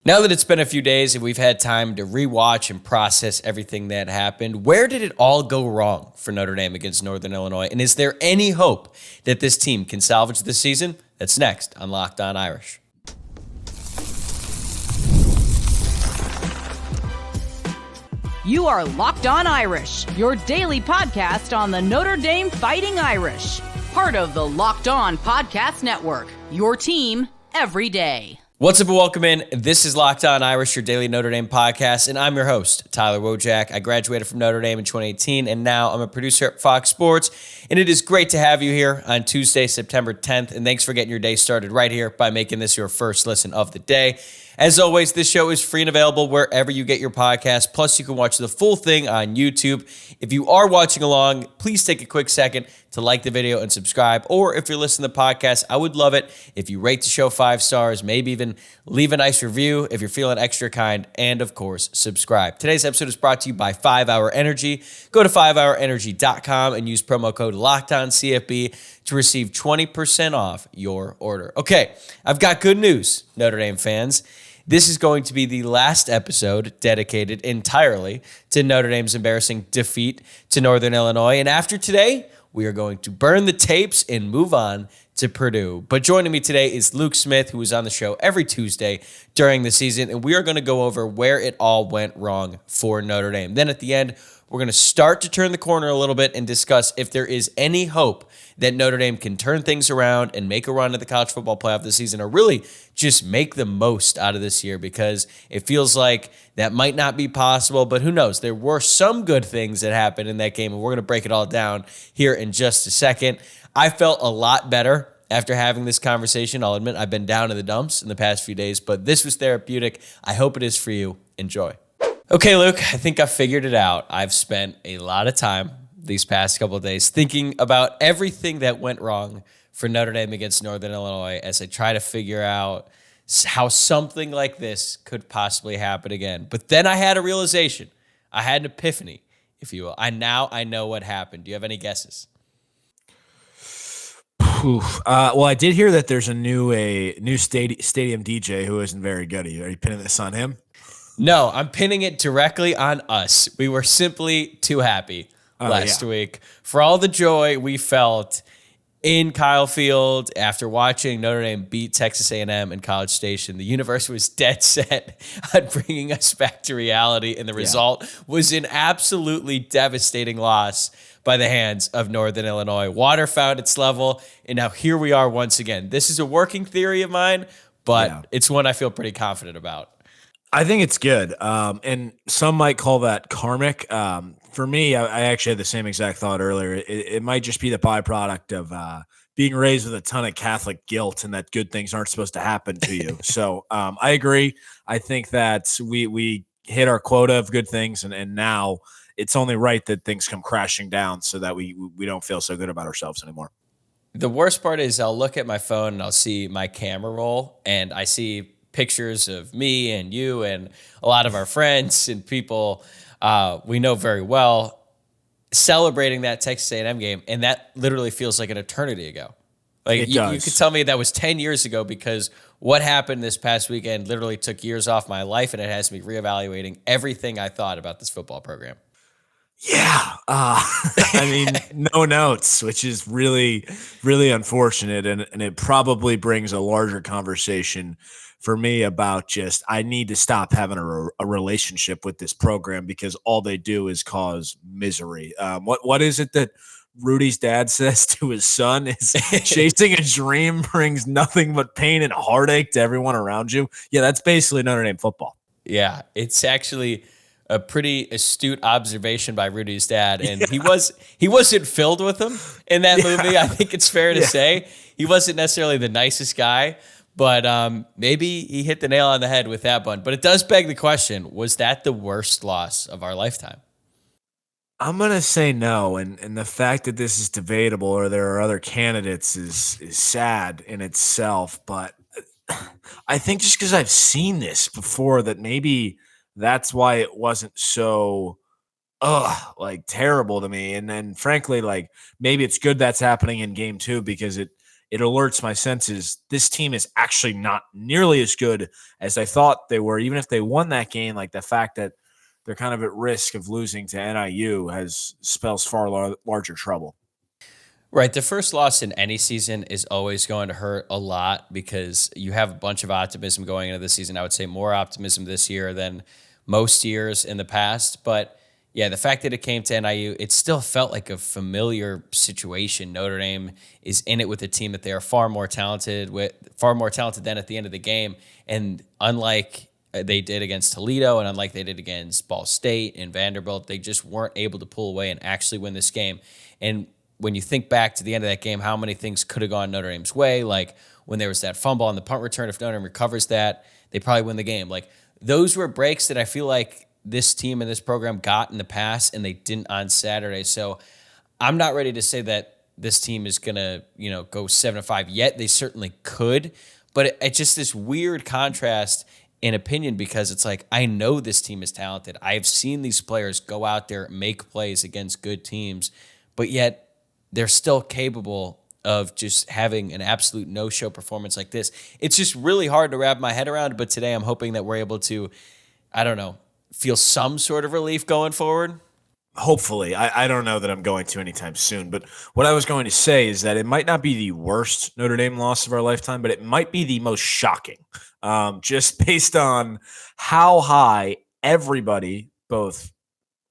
Now that it's been a few days and we've had time to rewatch and process everything that happened, where did it all go wrong for Notre Dame against Northern Illinois? And is there any hope that this team can salvage this season? That's next on Locked On Irish. You are Locked On Irish, your daily podcast on the Notre Dame Fighting Irish. Part of the Locked On Podcast Network, your team every day. What's up and welcome in. This is Locked On Irish, your daily Notre Dame podcast, and I'm your host, Tyler Wojciak. I graduated from Notre Dame in 2018, and now I'm a producer at Fox Sports, and it is great to have you here on Tuesday, September 10th, and thanks for getting your day started right here by making this your first listen of the day. As always, this show is free and available wherever you get your podcast, plus you can watch the full thing on YouTube. If you are watching along, please take a quick second to like the video and subscribe, or if you're listening to the podcast, I would love it if you rate the show 5 stars, maybe even leave a nice review if you're feeling extra kind, and of course, subscribe. Today's episode is brought to you by 5-Hour Energy. Go to 5hourenergy.com and use promo code LOCKEDONCFB to receive 20% off your order. Okay, I've got good news, Notre Dame fans. This is going to be the last episode dedicated entirely to Notre Dame's embarrassing defeat to Northern Illinois. And after today, we are going to burn the tapes and move on to Purdue. But joining me today is Luke Smith, who is on the show every Tuesday during the season, and we are going to go over where it all went wrong for Notre Dame. Then at the end, we're going to start to turn the corner a little bit and discuss if there is any hope that Notre Dame can turn things around and make a run at the college football playoff this season, or really just make the most out of this year, because it feels like that might not be possible, but who knows? There were some good things that happened in that game, and we're going to break it all down here in just a second. I felt a lot better after having this conversation. I'll admit I've been down in the dumps in the past few days, but this was therapeutic. I hope it is for you. Enjoy. Okay, Luke, I think I figured it out. I've spent a lot of time these past couple of days thinking about everything that went wrong for Notre Dame against Northern Illinois as I try to figure out how something like this could possibly happen again. But then I had a realization. I had an epiphany, if you will. I know what happened. Do you have any guesses? Well, I did hear that there's a new stadium DJ who isn't very good. Are you pinning this on him? No, I'm pinning it directly on us. We were simply too happy last week for all the joy we felt in Kyle Field after watching Notre Dame beat Texas A&M in College Station. The universe was dead set on bringing us back to reality, and the result was an absolutely devastating loss by the hands of Northern Illinois. Water found its level, and now here we are once again. This is a working theory of mine, but it's one I feel pretty confident about. I think it's good, and some might call that karmic. For me, I actually had the same exact thought earlier. It might just be the byproduct of being raised with a ton of Catholic guilt and that good things aren't supposed to happen to you. So I agree. I think that we hit our quota of good things, and now it's only right that things come crashing down so that we don't feel so good about ourselves anymore. The worst part is I'll look at my phone and I'll see my camera roll, and I see pictures of me and you and a lot of our friends and people we know very well celebrating that Texas A&M game, and that literally feels like an eternity ago. Like you could tell me that was 10 years ago, because what happened this past weekend literally took years off my life, and it has me reevaluating everything I thought about this football program. Yeah. I mean, no notes, which is really, really unfortunate. And it probably brings a larger conversation for me about just, I need to stop having a relationship with this program, because all they do is cause misery. What is it that Rudy's dad says to his son is chasing a dream brings nothing but pain and heartache to everyone around you. Yeah, that's basically Notre Dame football. Yeah, it's actually a pretty astute observation by Rudy's dad, and he wasn't filled with them in that movie. I think it's fair to say he wasn't necessarily the nicest guy, but maybe he hit the nail on the head with that one. But it does beg the question: was that the worst loss of our lifetime? I'm gonna say no, and the fact that this is debatable or there are other candidates is sad in itself. But I think just because I've seen this before, that maybe that's why it wasn't so terrible to me. And then frankly, like, maybe it's good that's happening in game 2, because it it alerts my senses this team is actually not nearly as good as I thought they were. Even if they won that game, like the fact that they're kind of at risk of losing to NIU spells far larger trouble. Right. The first loss in any season is always going to hurt a lot because you have a bunch of optimism going into the season. I would say more optimism this year than most years in the past. But yeah, the fact that it came to NIU, it still felt like a familiar situation. Notre Dame is in it with a team that they are far more talented than at the end of the game. And unlike they did against Toledo and unlike they did against Ball State and Vanderbilt, they just weren't able to pull away and actually win this game. And when you think back to the end of that game, how many things could have gone Notre Dame's way? Like when there was that fumble on the punt return, if Notre Dame recovers that, they probably win the game. Like those were breaks that I feel like this team and this program got in the past, and they didn't on Saturday. So I'm not ready to say that this team is going to, go 7-5 yet. They certainly could, but it's just this weird contrast in opinion because it's like, I know this team is talented. I've seen these players go out there, make plays against good teams, but yet they're still capable of just having an absolute no-show performance like this. It's just really hard to wrap my head around, but today I'm hoping that we're able to, feel some sort of relief going forward. Hopefully. I don't know that I'm going to anytime soon, but what I was going to say is that it might not be the worst Notre Dame loss of our lifetime, but it might be the most shocking, just based on how high everybody, both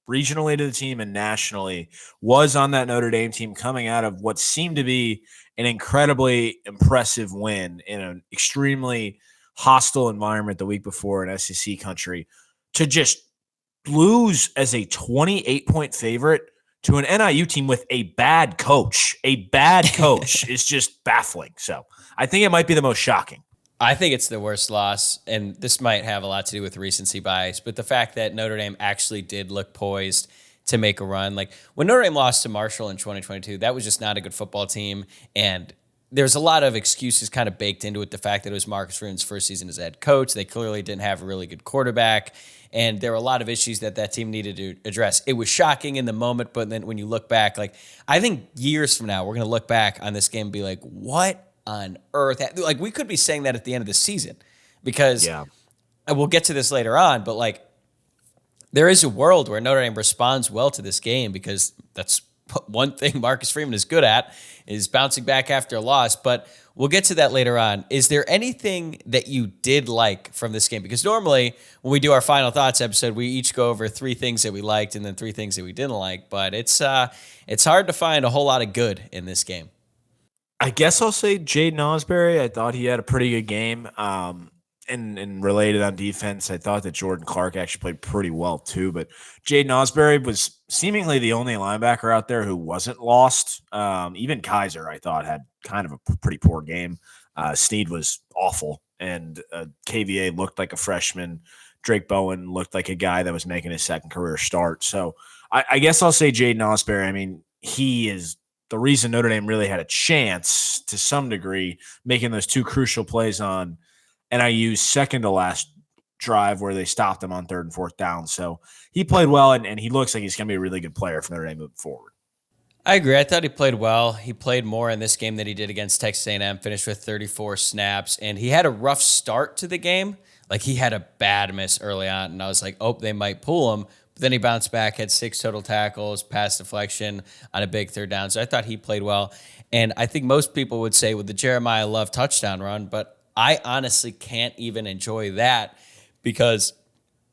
regionally to the team and nationally, was on that Notre Dame team coming out of what seemed to be an incredibly impressive win in an extremely hostile environment the week before in SEC country, to just lose as a 28-point favorite to an NIU team with a bad coach. A bad coach is just baffling. So I think it might be the most shocking. I think it's the worst loss, and this might have a lot to do with recency bias, but the fact that Notre Dame actually did look poised to make a run. Like when Notre Dame lost to Marshall in 2022, that was just not a good football team, and there's a lot of excuses kind of baked into it. The fact that it was Marcus Freeman's first season as head coach, they clearly didn't have a really good quarterback, and there were a lot of issues that team needed to address. It was shocking in the moment, but then when you look back, like I think years from now, we're going to look back on this game and be like, what on earth? Like we could be saying that at the end of the season because we'll get to this later on, but like there is a world where Notre Dame responds well to this game because that's one thing Marcus Freeman is good at is bouncing back after a loss, but we'll get to that later on. Is there anything that you did like from this game? Because normally when we do our final thoughts episode, we each go over 3 things that we liked and then 3 things that we didn't like, but it's hard to find a whole lot of good in this game. I guess I'll say Jaden Osbury. I thought he had a pretty good game. And related on defense, I thought that Jordan Clark actually played pretty well too. But Jaden Osbury was seemingly the only linebacker out there who wasn't lost. Even Kaiser, I thought, had kind of a pretty poor game. Snead was awful, and KVA looked like a freshman. Drake Bowen looked like a guy that was making his second career start. So I guess I'll say Jaden Osbury. I mean, he is the reason Notre Dame really had a chance to some degree, making those 2 crucial plays on NIU's second to last drive where they stopped him on 3rd and 4th down. So he played well, and he looks like he's going to be a really good player for Notre Dame moving forward. I agree. I thought he played well. He played more in this game than he did against Texas A&M, finished with 34 snaps, and he had a rough start to the game. Like he had a bad miss early on, and I was like, oh, they might pull him. But then he bounced back, had 6 total tackles, pass deflection on a big 3rd down. So I thought he played well. And I think most people would say with the Jeremiah Love touchdown run, but I honestly can't even enjoy that because,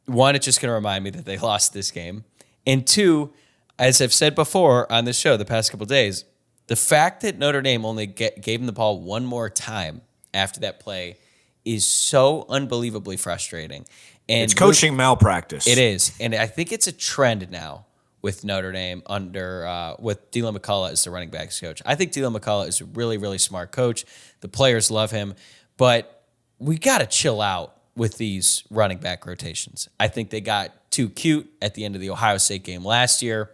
1, it's just going to remind me that they lost this game. And 2, as I've said before on this show the past couple of days, the fact that Notre Dame only gave him the ball one more time after that play is so unbelievably frustrating. And it's coaching malpractice. It is. And I think it's a trend now with Notre Dame with Dylan McCullough as the running backs coach. I think Dylan McCullough is a really, really smart coach. The players love him. But we got to chill out with these running back rotations. I think they got too cute at the end of the Ohio State game last year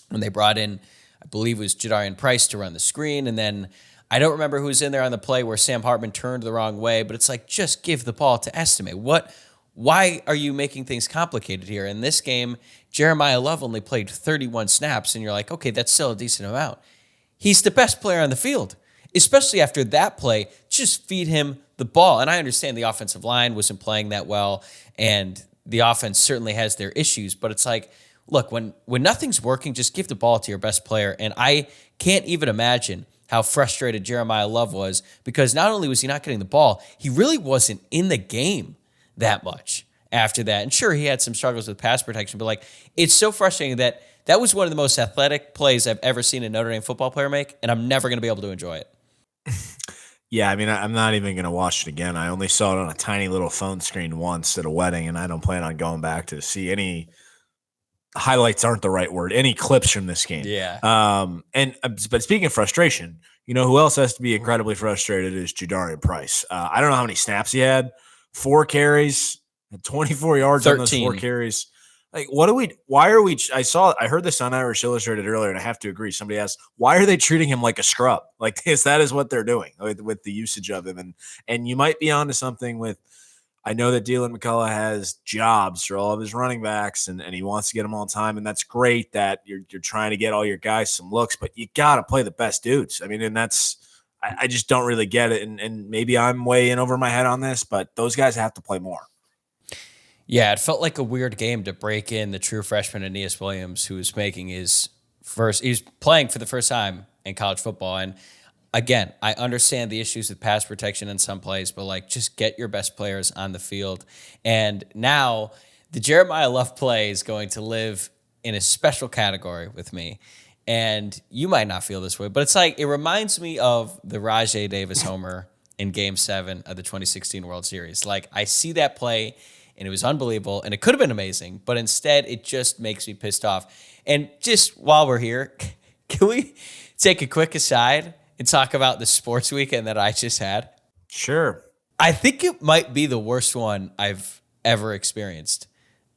when they brought in, I believe it was Jadarian Price to run the screen. And then I don't remember who was in there on the play where Sam Hartman turned the wrong way, but it's like, just give the ball to Estimate. Why are you making things complicated here? In this game, Jeremiah Love only played 31 snaps, and you're like, okay, that's still a decent amount. He's the best player on the field. especially after that play, just feed him the ball. And I understand the offensive line wasn't playing that well, and the offense certainly has their issues, but it's like, look, when nothing's working, just give the ball to your best player. And I can't even imagine how frustrated Jeremiah Love was, because not only was he not getting the ball, he really wasn't in the game that much after that. And sure, he had some struggles with pass protection, but like, it's so frustrating that was one of the most athletic plays I've ever seen a Notre Dame football player make, and I'm never going to be able to enjoy it. Yeah, I mean, I'm not even going to watch it again. I only saw it on a tiny little phone screen once at a wedding, and I don't plan on going back to see any highlights. Aren't the right word. Any clips from this game. Yeah. But speaking of frustration, you know who else has to be incredibly frustrated is Jadarian Price. I don't know how many snaps he had. 4 carries, 24 yards 13. on those 4 carries. Like, I heard this on Irish Illustrated earlier, and I have to agree. Somebody asked, why are they treating him like a scrub? Like this, that is what they're doing with the usage of him. And you might be onto something with, I know that Dylan McCullough has jobs for all of his running backs, and he wants to get them all the time. And that's great that you're trying to get all your guys some looks, but you got to play the best dudes. I mean, and I just don't really get it. And maybe I'm way in over my head on this, but those guys have to play more. Yeah, it felt like a weird game to break in the true freshman Aeneas Williams, who was making he's playing for the first time in college football. And again, I understand the issues with pass protection in some plays, but like, just get your best players on the field. And now the Jeremiah Love play is going to live in a special category with me. And you might not feel this way, but it's like, it reminds me of the Rajay Davis homer in Game 7 of the 2016 World Series. Like, I see that play, and it was unbelievable, and it could have been amazing, but instead it just makes me pissed off. And just while we're here, can we take a quick aside and talk about the sports weekend that I just had? Sure. I think it might be the worst one I've ever experienced.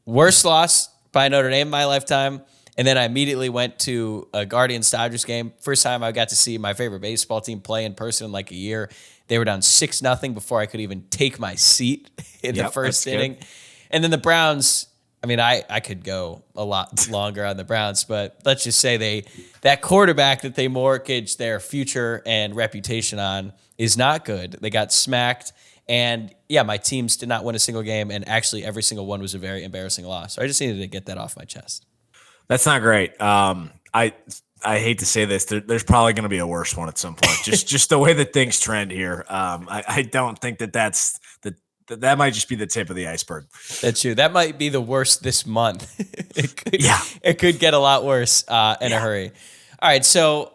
Worst loss by Notre Dame in my lifetime, and then I immediately went to a Guardians-Dodgers game. First time I got to see my favorite baseball team play in person in like a year. They were down 6-0 before I could even take my seat in the first inning. Good. And then the Browns, I mean, I could go a lot longer on the Browns, but let's just say that quarterback that they mortgaged their future and reputation on is not good. They got smacked. And yeah, my teams did not win a single game, and actually every single one was a very embarrassing loss. So I just needed to get that off my chest. That's not great. I hate to say this. There's probably going to be a worse one at some point. Just the way that things trend here. I don't think that might just be the tip of the iceberg. That's true. That might be the worst this month. It could get a lot worse in a hurry. All right. So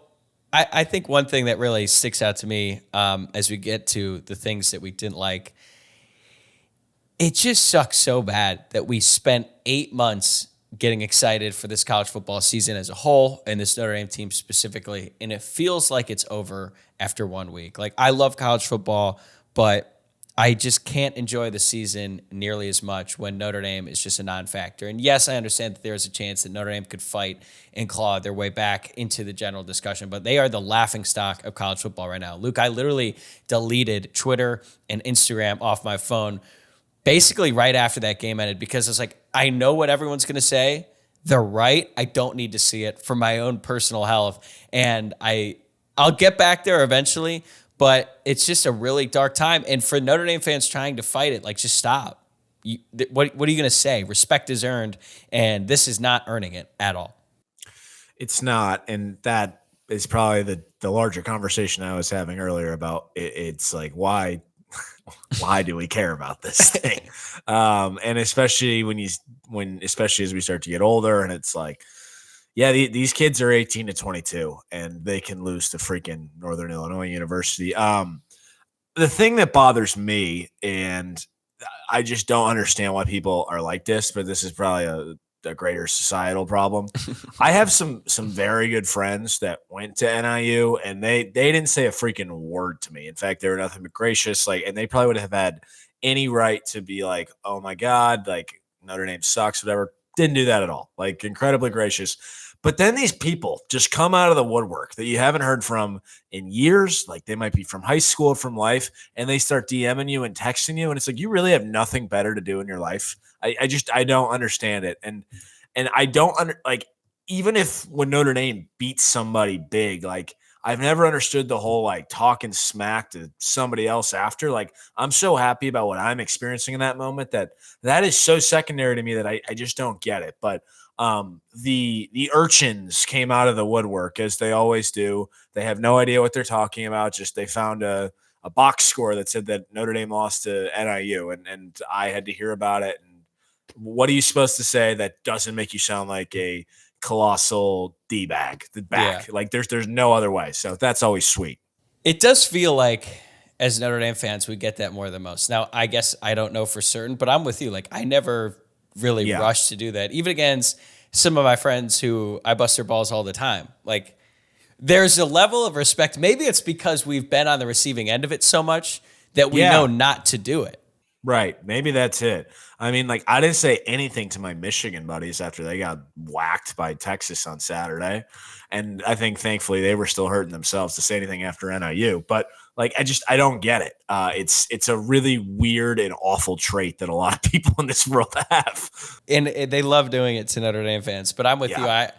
I think one thing that really sticks out to me as we get to the things that we didn't like, it just sucks so bad that we spent 8 months getting excited for this college football season as a whole and this Notre Dame team specifically, and it feels like it's over after 1 week. Like, I love college football, but I just can't enjoy the season nearly as much when Notre Dame is just a non-factor. And yes, I understand that there's a chance that Notre Dame could fight and claw their way back into the general discussion, but they are the laughingstock of college football right now. Luke, I literally deleted Twitter and Instagram off my phone basically right after that game ended, because I was like, I know what everyone's going to say. They're right. I don't need to see it for my own personal health. And I'll get back there eventually, but it's just a really dark time. And for Notre Dame fans trying to fight it, like, just stop. What are you going to say? Respect is earned, and this is not earning it at all. It's not. And that is probably the larger conversation I was having earlier about it. It's like, why do we care about this thing? And especially especially as we start to get older, and it's like, yeah, these kids are 18 to 22 and they can lose to freaking Northern Illinois University. The thing that bothers me, and I just don't understand why people are like this, but this is probably a greater societal problem. I have some very good friends that went to NIU, and they didn't say a freaking word to me. In fact, they were nothing but gracious. Like, and they probably would have had any right to be like, oh my God, like, Notre Dame sucks, whatever. Didn't do that at all. Like, incredibly gracious. But then these people just come out of the woodwork that you haven't heard from in years. Like, they might be from high school, from life, and they start DMing you and texting you. And it's like, you really have nothing better to do in your life. I don't understand it. And I don't like, even if when Notre Dame beats somebody big, like, I've never understood the whole like talking smack to somebody else after. Like, I'm so happy about what I'm experiencing in that moment that is so secondary to me that I just don't get it. But the urchins came out of the woodwork, as they always do. They have no idea what they're talking about. Just they found a box score that said that Notre Dame lost to NIU, and I had to hear about it. And what are you supposed to say that doesn't make you sound like a colossal D-bag? Yeah. Like there's no other way. So that's always sweet. It does feel like, as Notre Dame fans, we get that more than most. Now, I guess I don't know for certain, but I'm with you. Like, I never really rushed to do that, even against some of my friends who I bust their balls all the time. Like, there's a level of respect. Maybe it's because we've been on the receiving end of it so much that we know not to do it. Right. Maybe that's it. I mean, like, I didn't say anything to my Michigan buddies after they got whacked by Texas on Saturday. And I think, thankfully, they were still hurting themselves to say anything after NIU. But, like, I don't get it. It's a really weird and awful trait that a lot of people in this world have. And they love doing it to Notre Dame fans. But I'm with you. I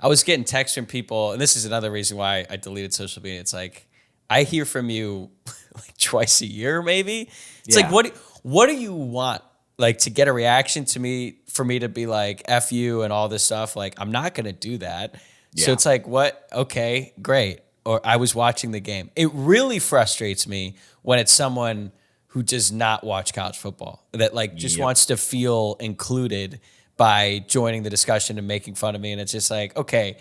was getting texts from people, and this is another reason why I deleted social media. It's like, I hear from you like twice a year, maybe. It's like, what do you want? Like, to get a reaction to me, for me to be like, F you and all this stuff. Like, I'm not going to do that. Yeah. So it's like, what? Okay, great. Or I was watching the game. It really frustrates me when it's someone who does not watch college football, that like just wants to feel included by joining the discussion and making fun of me. And it's just like, okay,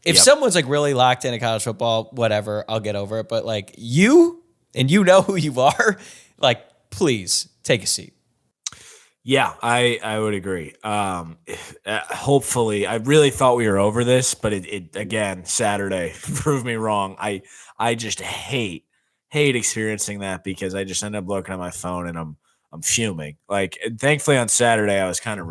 if someone's like really locked into college football, whatever, I'll get over it. But like you, and you know who you are, like, please take a seat. Yeah, I would agree. Hopefully, I really thought we were over this, but it again, Saturday proved me wrong. I just hate experiencing that, because I just end up looking at my phone and I'm fuming. Like, thankfully on Saturday I was kind of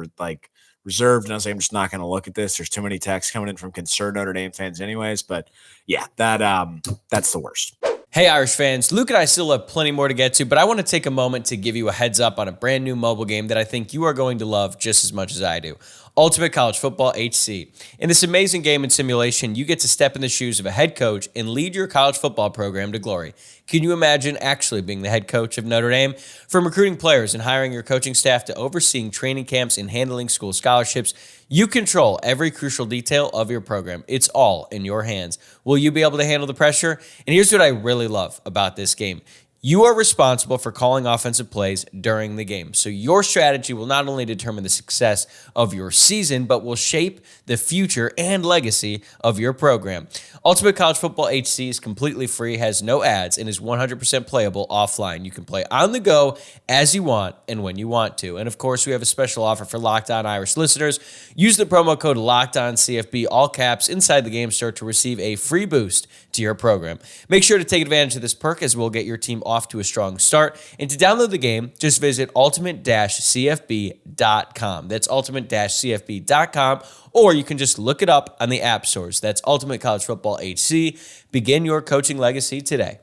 reserved, and I was like, I'm just not going to look at this. There's too many texts coming in from concerned Notre Dame fans anyways. But yeah, that's the worst. Hey, Irish fans, Luke and I still have plenty more to get to, but I want to take a moment to give you a heads up on a brand new mobile game that I think you are going to love just as much as I do. Ultimate College Football HC. In this amazing game and simulation, you get to step in the shoes of a head coach and lead your college football program to glory. Can you imagine actually being the head coach of Notre Dame? From recruiting players and hiring your coaching staff to overseeing training camps and handling school scholarships, you control every crucial detail of your program. It's all in your hands. Will you be able to handle the pressure? And here's what I really love about this game. You are responsible for calling offensive plays during the game. So your strategy will not only determine the success of your season, but will shape the future and legacy of your program. Ultimate College Football HC is completely free, has no ads, and is 100% playable offline. You can play on the go as you want and when you want to. And of course, we have a special offer for Locked On Irish listeners. Use the promo code LOCKEDONCFB, all caps, inside the game store to receive a free boost to your program. Make sure to take advantage of this perk, as we'll get your team off to a strong start. And to download the game, just visit ultimate-cfb.com. That's ultimate-cfb.com, or you can just look it up on the app stores. That's Ultimate College Football HC. Begin your coaching legacy today.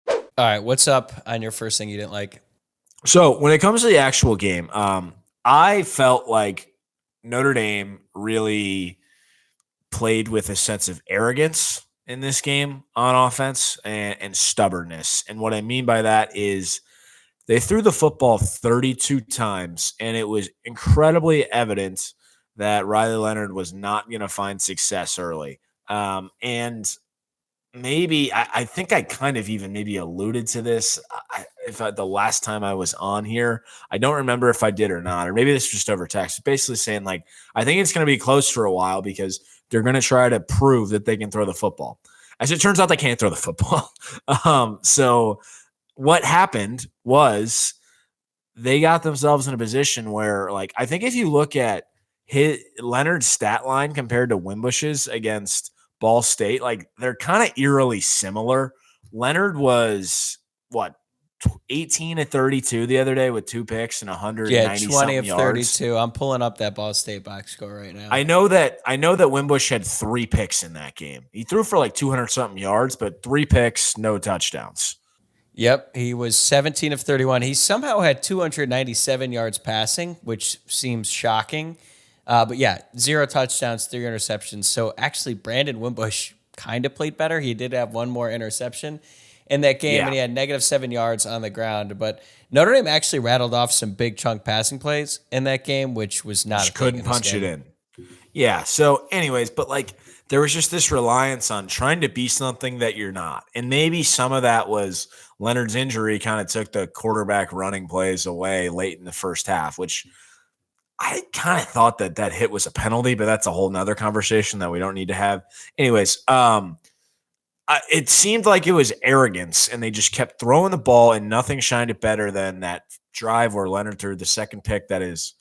All right, what's up on your first thing you didn't like? So when it comes to the actual game, I felt like Notre Dame really played with a sense of arrogance in this game on offense and stubbornness. And what I mean by that is they threw the football 32 times, and it was incredibly evident that Riley Leonard was not going to find success early. And maybe I think I kind of even maybe alluded to this the last time I was on here. I don't remember if I did or not, or maybe this was just over text. Basically saying, like, I think it's going to be close for a while because they're going to try to prove that they can throw the football. As it turns out, they can't throw the football. So what happened was they got themselves in a position where, like, I think if you look at Leonard's stat line compared to Wimbush's against Ball State, like, they're kind of eerily similar. Leonard was, 18 of 32 the other day with 2 picks and 190 20 of yards. 32. I'm pulling up that Ball State box score right now. I know that Wimbush had 3 picks in that game. He threw for like 200 something yards, but 3 picks, no touchdowns. Yep, he was 17 of 31. He somehow had 297 yards passing, which seems shocking. But yeah, 0 touchdowns, 3 interceptions. So actually, Brandon Wimbush kind of played better. He did have one more interception in that game, and he had -7 yards on the ground. But Notre Dame actually rattled off some big chunk passing plays in that game, which was not Just couldn't punch it in. Yeah. So anyways, but like there was just this reliance on trying to be something that you're not. And maybe some of that was Leonard's injury kind of took the quarterback running plays away late in the first half, which I kind of thought that hit was a penalty, but that's a whole nother conversation that we don't need to have. Anyways, it seemed like it was arrogance, and they just kept throwing the ball, and nothing shined it better than that drive where Leonard threw the second pick. That is,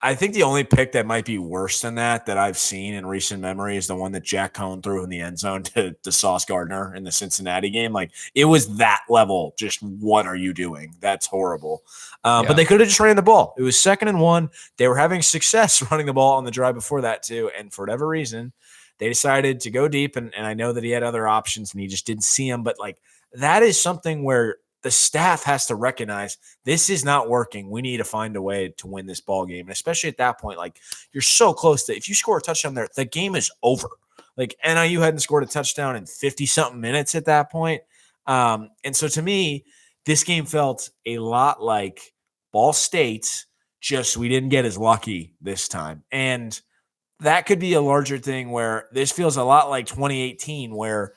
I think the only pick that might be worse than that I've seen in recent memory is the one that Jack Cohn threw in the end zone to Sauce Gardner in the Cincinnati game. Like, it was that level. Just, what are you doing? That's horrible. But they could have just ran the ball. It was 2nd and 1. They were having success running the ball on the drive before that too. And for whatever reason, they decided to go deep. And I know that he had other options and he just didn't see them. But like, that is something where the staff has to recognize this is not working. We need to find a way to win this ball game. And especially at that point, like, you're so close to, if you score a touchdown there, the game is over. Like, NIU hadn't scored a touchdown in 50 something minutes at that point. And so to me, this game felt a lot like Ball State, just we didn't get as lucky this time. And that could be a larger thing where this feels a lot like 2018, where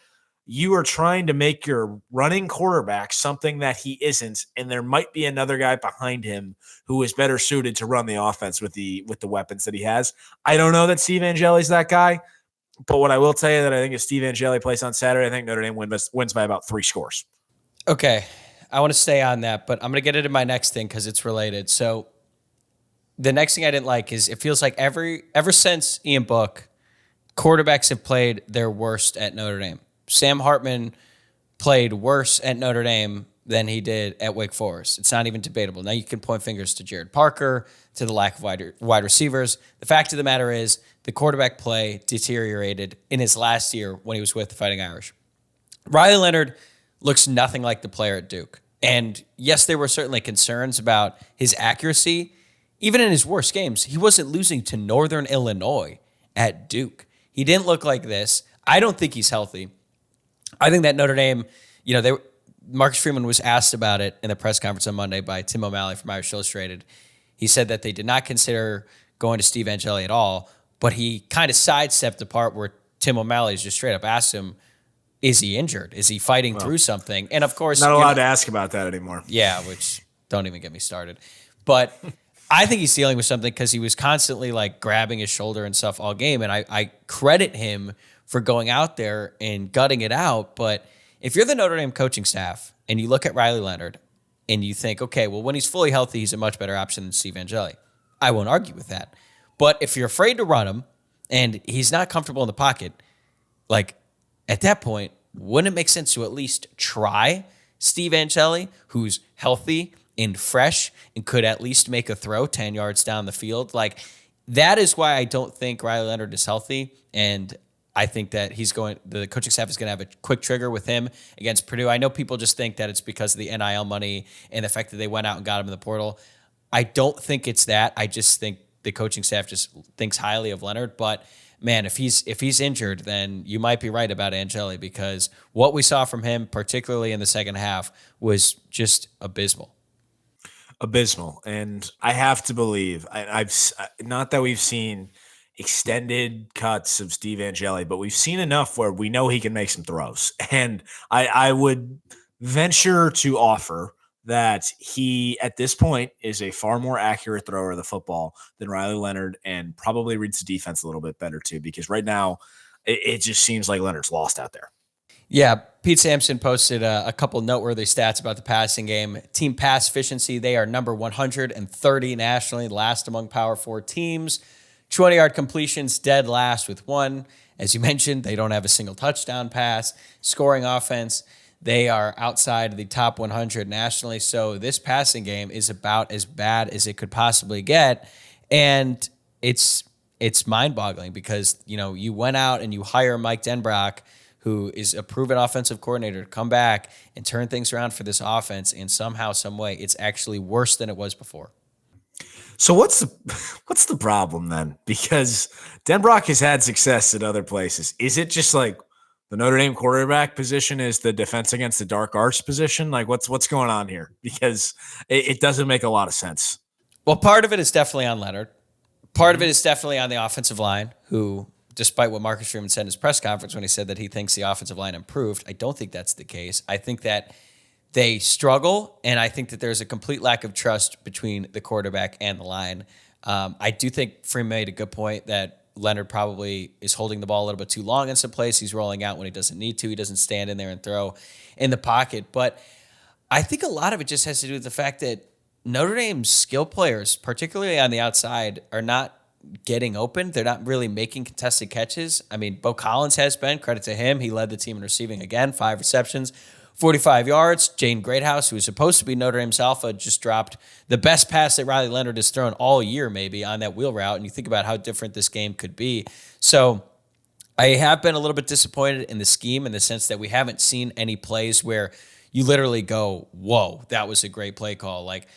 you are trying to make your running quarterback something that he isn't, and there might be another guy behind him who is better suited to run the offense with the weapons that he has. I don't know that Steve Angeli's that guy, but what I will tell you that I think if Steve Angeli plays on Saturday, I think Notre Dame wins by about 3 scores. Okay, I want to stay on that, but I'm going to get into my next thing because it's related. So the next thing I didn't like is it feels like ever since Ian Book, quarterbacks have played their worst at Notre Dame. Sam Hartman played worse at Notre Dame than he did at Wake Forest. It's not even debatable. Now you can point fingers to Jared Parker, to the lack of wide receivers. The fact of the matter is the quarterback play deteriorated in his last year when he was with the Fighting Irish. Riley Leonard looks nothing like the player at Duke. And yes, there were certainly concerns about his accuracy. Even in his worst games, he wasn't losing to Northern Illinois at Duke. He didn't look like this. I don't think he's healthy. I think that Notre Dame, Marcus Freeman was asked about it in the press conference on Monday by Tim O'Malley from Irish Illustrated. He said that they did not consider going to Steve Angeli at all, but he kind of sidestepped the part where Tim O'Malley just straight up asked him, is he injured? Is he fighting through something? And of course, not allowed to ask about that anymore. Yeah, which don't even get me started. But I think he's dealing with something because he was constantly like grabbing his shoulder and stuff all game. And I credit him for going out there and gutting it out. But if you're the Notre Dame coaching staff and you look at Riley Leonard and you think, okay, well, when he's fully healthy, he's a much better option than Steve Angeli. I won't argue with that. But if you're afraid to run him and he's not comfortable in the pocket, like at that point, wouldn't it make sense to at least try Steve Angeli, who's healthy and fresh and could at least make a throw 10 yards down the field? Like, that is why I don't think Riley Leonard is healthy. And I think that the coaching staff is going to have a quick trigger with him against Purdue. I know people just think that it's because of the NIL money and the fact that they went out and got him in the portal. I don't think it's that. I just think the coaching staff just thinks highly of Leonard. But man, if he's injured, then you might be right about Angeli, because what we saw from him, particularly in the second half, was just abysmal. And I have to believe, I've not that we've seen extended cuts of Steve Angeli, but we've seen enough where we know he can make some throws. And I would venture to offer that he, at this point, is a far more accurate thrower of the football than Riley Leonard, and probably reads the defense a little bit better too, because right now it just seems like Leonard's lost out there. Yeah, Pete Sampson posted a couple noteworthy stats about the passing game. Team pass efficiency, they are number 130 nationally, last among Power 4 teams. 20-yard completions, dead last with 1. As you mentioned, they don't have a single touchdown pass. Scoring offense, they are outside the top 100 nationally. So this passing game is about as bad as it could possibly get. And it's mind-boggling because, you went out and you hire Mike Denbrock, who is a proven offensive coordinator, to come back and turn things around for this offense, and somehow, some way, it's actually worse than it was before. So what's the problem then? Because Denbrock has had success at other places. Is it just like the Notre Dame quarterback position is the defense against the dark arts position? Like what's going on here? Because it doesn't make a lot of sense. Well, part of it is definitely on Leonard. Part of it is definitely on the offensive line, who, despite what Marcus Freeman said in his press conference when he said that he thinks the offensive line improved, I don't think that's the case. I think that they struggle, and I think that there's a complete lack of trust between the quarterback and the line. I do think Freeman made a good point that Leonard probably is holding the ball a little bit too long in some place. He's rolling out when he doesn't need to. He doesn't stand in there and throw in the pocket. But I think a lot of it just has to do with the fact that Notre Dame's skill players, particularly on the outside, are not getting open. They're not really making contested catches. I mean, Bo Collins has been, credit to him. He led the team in receiving again, 5 receptions, 45 yards. Jane Greathouse, who was supposed to be Notre Dame's alpha, just dropped the best pass that Riley Leonard has thrown all year, maybe, on that wheel route. And you think about how different this game could be. So I have been a little bit disappointed in the scheme in the sense that we haven't seen any plays where you literally go, whoa, that was a great play call. Like,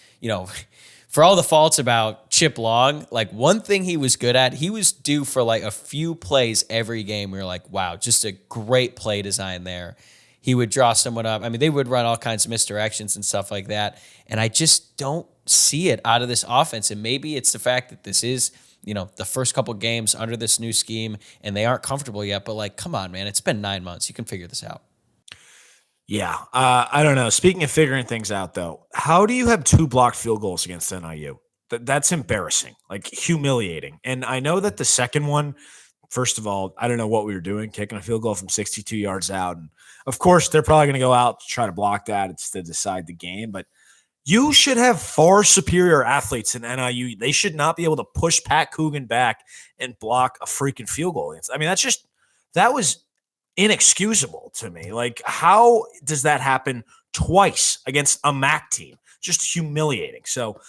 for all the faults about Chip Long, like one thing he was good at, he was due for like a few plays every game. We were like, wow, just a great play design there. He would draw someone up. I mean, they would run all kinds of misdirections and stuff like that. And I just don't see it out of this offense. And maybe it's the fact that this is, the first couple games under this new scheme and they aren't comfortable yet. But like, come on, man, it's been 9 months. You can figure this out. Yeah, I don't know. Speaking of figuring things out, though, how do you have 2 blocked field goals against NIU? That's embarrassing, like humiliating. And I know that the second one, first of all, I don't know what we were doing, kicking a field goal from 62 yards out. And of course, they're probably going to go out to try to block that. It's to decide the game. But you should have far superior athletes in NIU. They should not be able to push Pat Coogan back and block a freaking field goal. I mean, that was inexcusable to me. Like, how does that happen twice against a MAC team? Just humiliating. So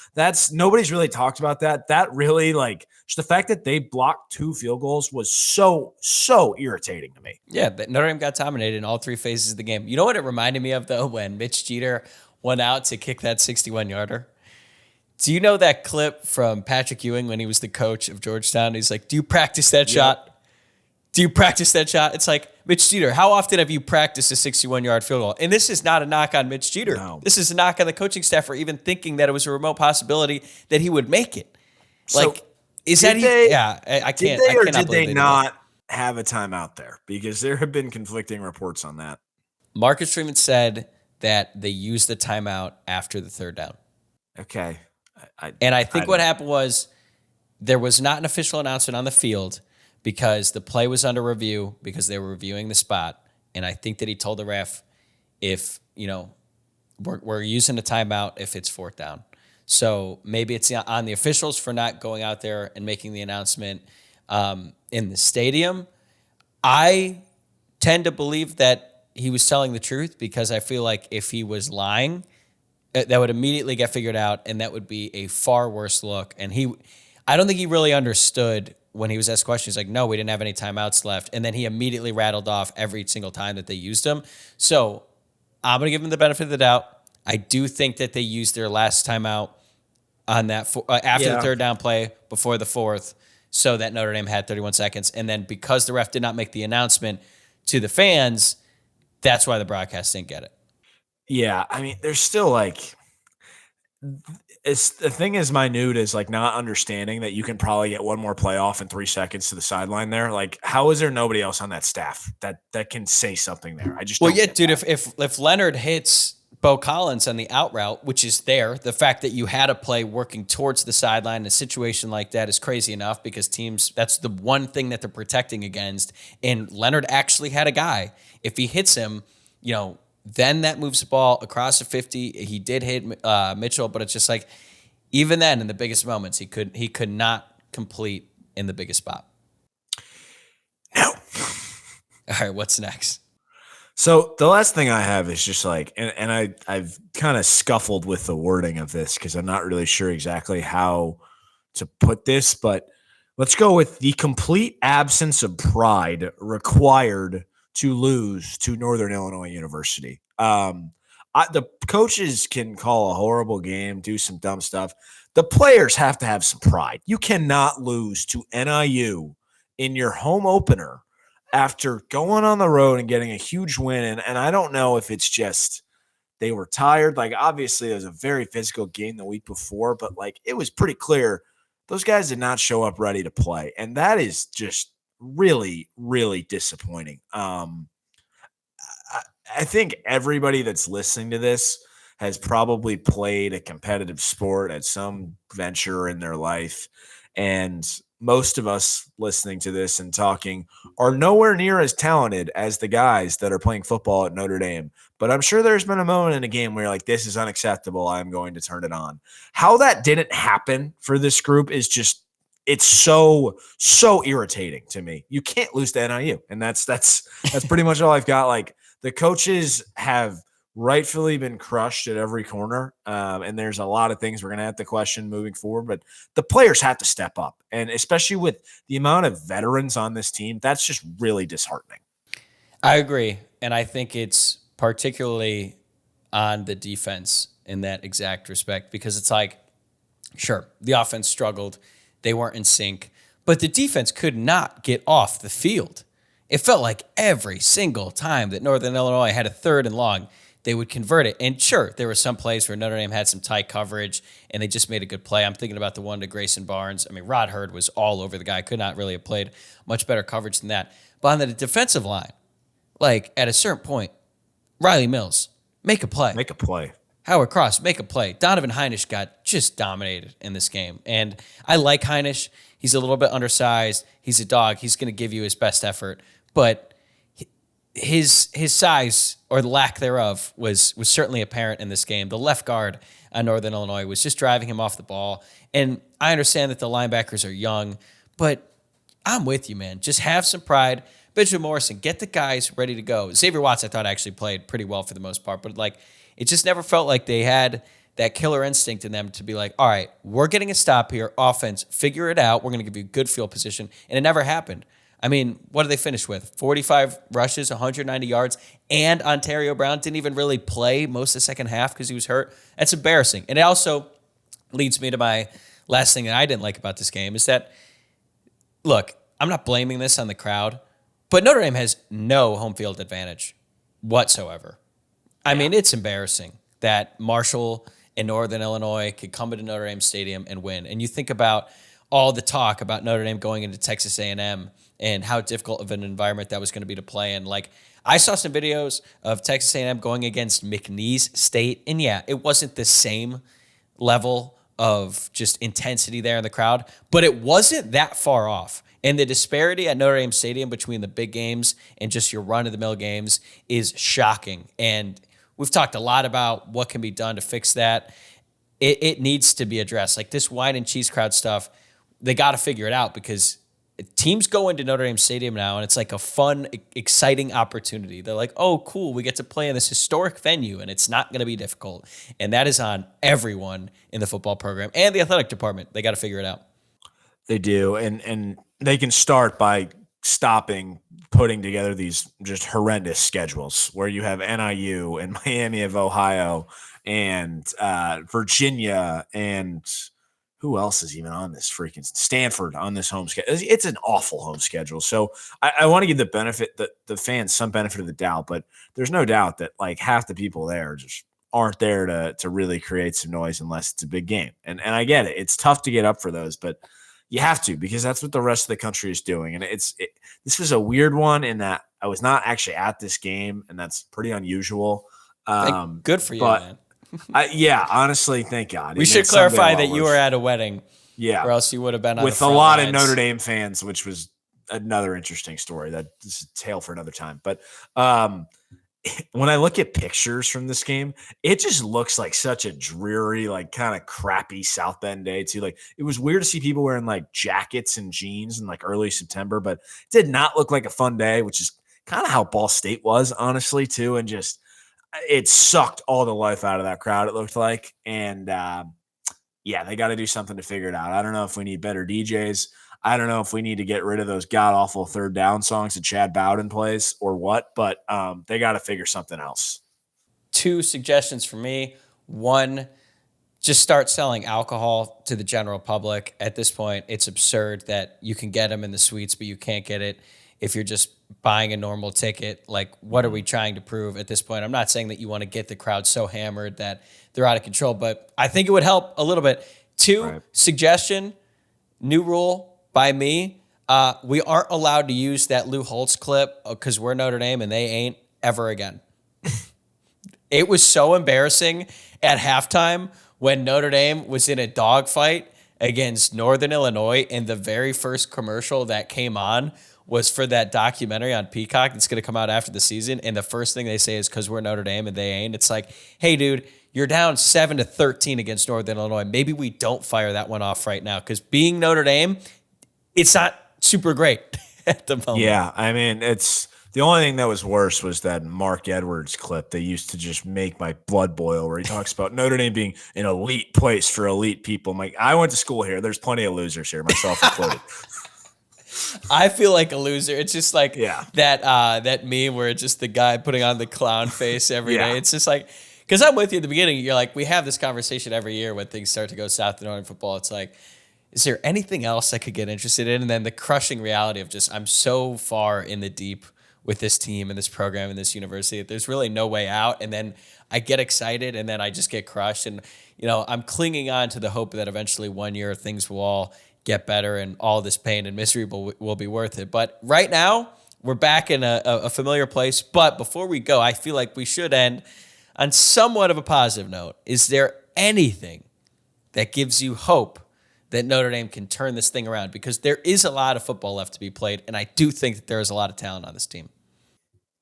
nobody's really talked about that. That really, like, just the fact that they blocked 2 field goals was so irritating to me. Yeah, Notre Dame got dominated in all 3 phases of the game. You know what it reminded me of, though, when Mitch Jeter went out to kick that 61-yarder? Do you know that clip from Patrick Ewing when he was the coach of Georgetown? He's like, do you practice that shot? Do you practice that shot? It's like, Mitch Jeter, how often have you practiced a 61-yard field goal? And this is not a knock on Mitch Jeter. No. This is a knock on the coaching staff for even thinking that it was a remote possibility that he would make it. So like, is that they, yeah, I can't. Did they, I or cannot did believe they not have a timeout there? Because there have been conflicting reports on that. Marcus Freeman said that they used the timeout after the 3rd down. Okay. I think what happened was there was not an official announcement on the field because the play was under review because they were reviewing the spot. And I think that he told the ref, if, we're using a timeout if it's 4th down. So maybe it's on the officials for not going out there and making the announcement in the stadium. I tend to believe that he was telling the truth because I feel like if he was lying, that would immediately get figured out, and that would be a far worse look. And I don't think he really understood when he was asked questions like, no, we didn't have any timeouts left. And then he immediately rattled off every single time that they used them. So I'm going to give him the benefit of the doubt. I do think that they used their last timeout on that after the 3rd down play before the 4th so that Notre Dame had 31 seconds. And then because the ref did not make the announcement to the fans, that's why the broadcast didn't get it. Yeah, I mean, there's still like it's the thing is minute is like not understanding that you can probably get one more play off in 3 seconds to the sideline there. Like, how is there nobody else on that staff that can say something there? I just dude, if Leonard hits Bo Collins on the out route, which is there, the fact that you had a play working towards the sideline in a situation like that is crazy enough because teams, that's the one thing that they're protecting against. And Leonard actually had a guy. If he hits him, then that moves the ball across the 50. He did hit Mitchell, but it's just like, even then in the biggest moments, he could not complete in the biggest spot. No. All right, what's next? So the last thing I have is just like, and I've kind of scuffled with the wording of this because I'm not really sure exactly how to put this, but let's go with the complete absence of pride required to lose to Northern Illinois University. The coaches can call a horrible game, do some dumb stuff. The players have to have some pride. You cannot lose to NIU in your home opener after going on the road and getting a huge win. And I don't know if it's just they were tired. Like, obviously, it was a very physical game the week before, but like it was pretty clear those guys did not show up ready to play. And that is just really, really disappointing. I think everybody that's listening to this has probably played a competitive sport at some venture in their life. And most of us listening to this and talking are nowhere near as talented as the guys that are playing football at Notre Dame. But I'm sure there's been a moment in a game where you're like, this is unacceptable. I'm going to turn it on. How that didn't happen for this group is just, it's so irritating to me. You can't lose to NIU. And that's pretty much all I've got. Like, the coaches have rightfully been crushed at every corner. And there's a lot of things we're going to have to question moving forward, but the players have to step up. And especially with the amount of veterans on this team, that's just really disheartening. I agree. And I think it's particularly on the defense in that exact respect, because it's like, sure, the offense struggled. They weren't in sync, but the defense could not get off the field. It felt like every single time that Northern Illinois had a 3rd and long, they would convert it. And sure, there were some plays where Notre Dame had some tight coverage and they just made a good play. I'm thinking about the one to Grayson Barnes. I mean, Rod Hurd was all over the guy. Could not really have played much better coverage than that. But on the defensive line, like at a certain point, Riley Mills, make a play. Make a play. Howard Cross, make a play. Donovan Heinisch got just dominated in this game. And I like Heinisch. He's a little bit undersized. He's a dog. He's going to give you his best effort. But his size, or the lack thereof, was certainly apparent in this game. The left guard on Northern Illinois was just driving him off the ball. And I understand that the linebackers are young, but I'm with you, man. Just have some pride. Benjamin Morrison, get the guys ready to go. Xavier Watts, I thought, actually played pretty well for the most part, but like it just never felt like they had that killer instinct in them to be like, all right, we're getting a stop here. Offense, figure it out. We're going to give you good field position. And it never happened. I mean, what did they finish with? 45 rushes, 190 yards, and Ontario Brown didn't even really play most of the second half because he was hurt. That's embarrassing. And it also leads me to my last thing that I didn't like about this game is that, look, I'm not blaming this on the crowd, but Notre Dame has no home field advantage whatsoever. I mean, it's embarrassing that Marshall and Northern Illinois could come into Notre Dame Stadium and win. And you think about all the talk about Notre Dame going into Texas A&M and how difficult of an environment that was going to be to play in. Like, I saw some videos of Texas A&M going against McNeese State, and yeah, it wasn't the same level of just intensity there in the crowd, but it wasn't that far off. And the disparity at Notre Dame Stadium between the big games and just your run-of-the-mill games is shocking. And we've talked a lot about what can be done to fix that. It needs to be addressed. Like this wine and cheese crowd stuff, they got to figure it out because teams go into Notre Dame Stadium now, and it's like a fun, exciting opportunity. They're like, oh, cool, we get to play in this historic venue, and it's not going to be difficult. And that is on everyone in the football program and the athletic department. They got to figure it out. They do, and they can start by stopping putting together these just horrendous schedules where you have NIU and Miami of Ohio and Virginia and who else is even on this freaking Stanford on this home schedule. It's an awful home schedule. So I want to give the fans some benefit of the doubt, but there's no doubt that like half the people there just aren't there to really create some noise unless it's a big game. And I get it. It's tough to get up for those, but you have to, because that's what the rest of the country is doing. And this was a weird one in that I was not actually at this game, and that's pretty unusual. Good for you, man. Yeah, honestly, thank God. We should clarify that you were at a wedding. Yeah. Or else you would have been on with a lot of Notre Dame fans, which was another interesting story. This is a tale for another time. But when I look at pictures from this game, it just looks like such a dreary, like kind of crappy South Bend day too. Like it was weird to see people wearing like jackets and jeans in like early September, but it did not look like a fun day, which is kind of how Ball State was, honestly, too. And just it sucked all the life out of that crowd, it looked like. And yeah, they got to do something to figure it out. I don't know if we need better DJs. I don't know if we need to get rid of those god-awful third down songs that Chad Bowden plays or what, but they got to figure something else. 2 suggestions for me. 1, just start selling alcohol to the general public. At this point, it's absurd that you can get them in the suites, but you can't get it if you're just buying a normal ticket, like what are we trying to prove at this point? I'm not saying that you want to get the crowd so hammered that they're out of control, but I think it would help a little bit. Two, suggestion, new rule by me. We aren't allowed to use that Lou Holtz clip because we're Notre Dame and they ain't ever again. It was so embarrassing at halftime when Notre Dame was in a dogfight against Northern Illinois, and the very first commercial that came on was for that documentary on Peacock that's going to come out after the season. And the first thing they say is because we're Notre Dame and they ain't. It's like, hey, dude, you're down 7-13 against Northern Illinois. Maybe we don't fire that one off right now because being Notre Dame, it's not super great at the moment. Yeah, I mean, it's the only thing that was worse was that Mark Edwards clip. They used to just make my blood boil where he talks about Notre Dame being an elite place for elite people. I'm like, I went to school here. There's plenty of losers here, myself included. I feel like a loser. It's just like that meme where it's just the guy putting on the clown face every day. It's just like, because I'm with you at the beginning. You're like, we have this conversation every year when things start to go south in Notre Dame football. It's like, is there anything else I could get interested in? And then the crushing reality of just I'm so far in the deep with this team and this program and this university that there's really no way out. And then I get excited and then I just get crushed. And, I'm clinging on to the hope that eventually one year things will all get better and all this pain and misery will be worth it. But right now, we're back in a familiar place. But before we go, I feel like we should end on somewhat of a positive note. Is there anything that gives you hope that Notre Dame can turn this thing around? Because there is a lot of football left to be played, and I do think that there is a lot of talent on this team.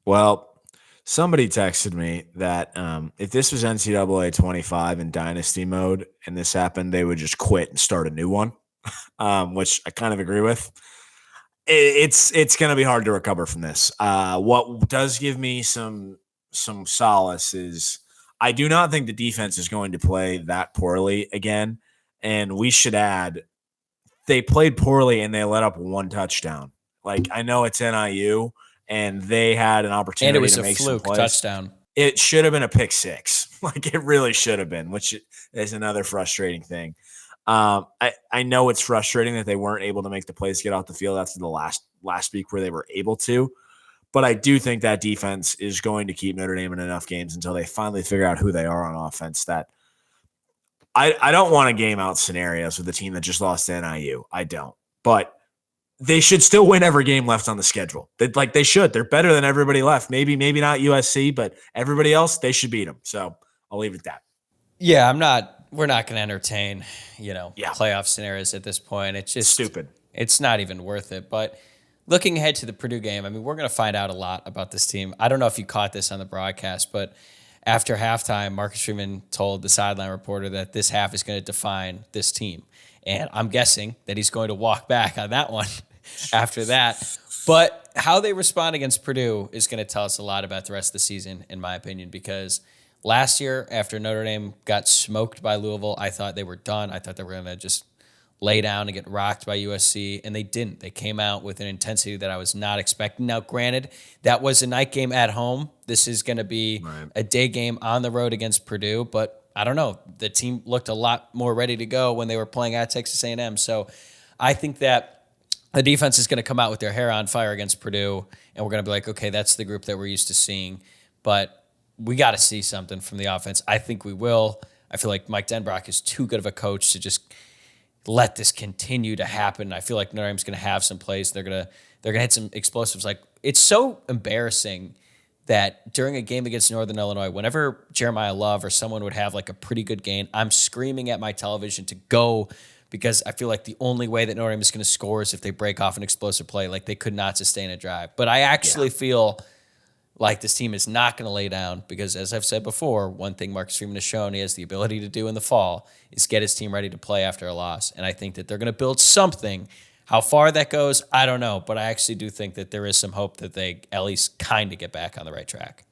Well, somebody texted me that if this was NCAA 25 in dynasty mode and this happened, they would just quit and start a new one, which I kind of agree with. It's going to be hard to recover from this. What does give me some solace is I do not think the defense is going to play that poorly again. And we should add, they played poorly and they let up one touchdown. Like, I know it's NIU and they had an opportunity and it was to a make fluke some plays. Touchdown. It should have been a pick six. Like, it really should have been, which is another frustrating thing. I know it's frustrating that they weren't able to make the plays get off the field after the last week where they were able to. But I do think that defense is going to keep Notre Dame in enough games until they finally figure out who they are on offense that I don't want to game out scenarios with a team that just lost to NIU. I don't. But they should still win every game left on the schedule. They should. They're better than everybody left. Maybe not USC, but everybody else, they should beat them. So I'll leave it at that. Yeah, we're not going to entertain, playoff scenarios at this point. It's just stupid. It's not even worth it. But looking ahead to the Purdue game, I mean, we're going to find out a lot about this team. I don't know if you caught this on the broadcast, but after halftime, Marcus Freeman told the sideline reporter that this half is going to define this team. And I'm guessing that he's going to walk back on that one after that. But how they respond against Purdue is going to tell us a lot about the rest of the season, in my opinion, because last year, after Notre Dame got smoked by Louisville, I thought they were done. I thought they were going to just lay down and get rocked by USC, and they didn't. They came out with an intensity that I was not expecting. Now, granted, that was a night game at home. This is going to be a day game on the road against Purdue, but I don't know. The team looked a lot more ready to go when they were playing at Texas A&M. So I think that the defense is going to come out with their hair on fire against Purdue, and we're going to be like, okay, that's the group that we're used to seeing. But we got to see something from the offense. I think we will. I feel like Mike Denbrock is too good of a coach to just let this continue to happen. I feel like Notre Dame's going to have some plays. They're going to hit some explosives. Like, it's so embarrassing that during a game against Northern Illinois, whenever Jeremiah Love or someone would have like a pretty good game, I'm screaming at my television to go because I feel like the only way that Notre Dame is going to score is if they break off an explosive play. Like, they could not sustain a drive. But I actually feel like this team is not going to lay down because, as I've said before, one thing Marcus Freeman has shown he has the ability to do in the fall is get his team ready to play after a loss. And I think that they're going to build something. How far that goes, I don't know. But I actually do think that there is some hope that they at least kind of get back on the right track.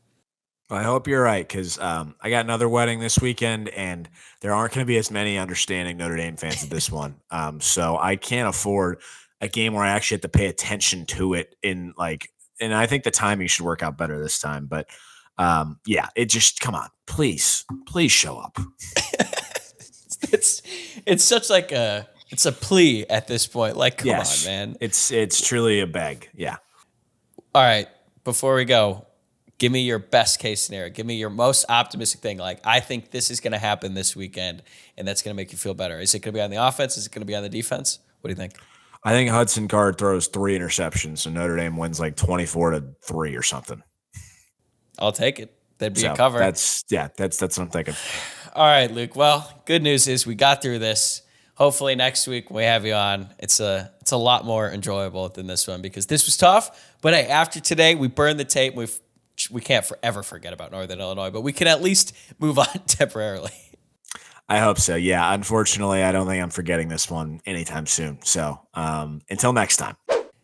I hope you're right because I got another wedding this weekend, and there aren't going to be as many understanding Notre Dame fans at this one. So I can't afford a game where I actually have to pay attention to it and I think the timing should work out better this time. But it just, come on, please show up. It's such like it's a plea at this point. Like, come on, man. It's truly a beg. Yeah. All right, before we go, give me your best case scenario. Give me your most optimistic thing. Like, I think this is going to happen this weekend, and that's going to make you feel better. Is it going to be on the offense? Is it going to be on the defense? What do you think? I think Hudson Card throws 3 interceptions, and Notre Dame wins like 24-3 or something. I'll take it. That'd be a cover. That's what I'm thinking. All right, Luke. Well, good news is we got through this. Hopefully next week when we have you on, it's a lot more enjoyable than this one because this was tough. But hey, after today, we burned the tape. We can't forever forget about Northern Illinois, but we can at least move on temporarily. I hope so. Yeah. Unfortunately, I don't think I'm forgetting this one anytime soon. So until next time.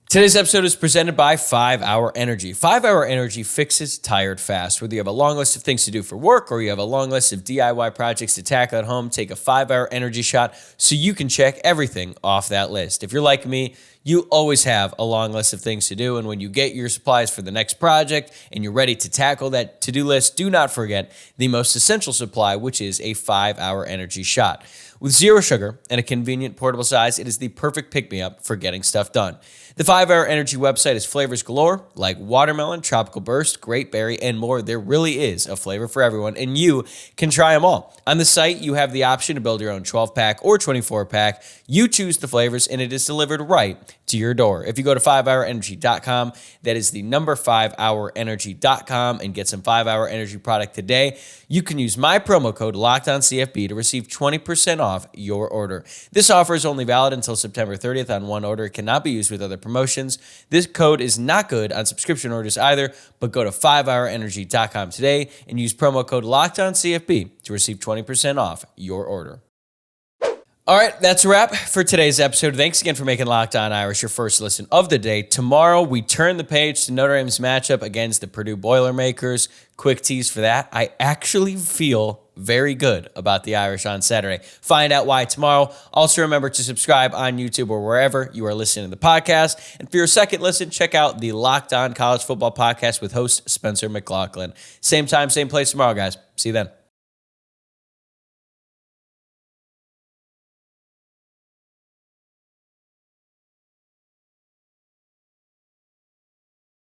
Today's episode is presented by 5 Hour Energy. 5 Hour Energy fixes tired fast. Whether you have a long list of things to do for work or you have a long list of DIY projects to tackle at home, take a 5 Hour Energy shot so you can check everything off that list. If you're like me, you always have a long list of things to do, and when you get your supplies for the next project and you're ready to tackle that to-do list, do not forget the most essential supply, which is a 5 Hour Energy shot. With 0 sugar and a convenient portable size, it is the perfect pick-me-up for getting stuff done. The 5 Hour Energy website is flavors galore, like watermelon, tropical burst, grape berry, and more. There really is a flavor for everyone, and you can try them all. On the site, you have the option to build your own 12-pack or 24-pack. You choose the flavors, and it is delivered right to your door. If you go to 5hourenergy.com, that is the number 5hourenergy.com, and get some 5 Hour Energy product today, you can use my promo code LOCKEDONCFB to receive 20% off your order. This offer is only valid until September 30th on one order. It cannot be used with other promotions. This code is not good on subscription orders either, but go to 5hourenergy.com today and use promo code LOCKEDONCFB to receive 20% off your order. All right, that's a wrap for today's episode. Thanks again for making Locked On Irish your first listen of the day. Tomorrow, we turn the page to Notre Dame's matchup against the Purdue Boilermakers. Quick tease for that. I actually feel very good about the Irish on Saturday. Find out why tomorrow. Also, remember to subscribe on YouTube or wherever you are listening to the podcast. And for your second listen, check out the Locked On College Football Podcast with host Spencer McLaughlin. Same time, same place tomorrow, guys. See you then.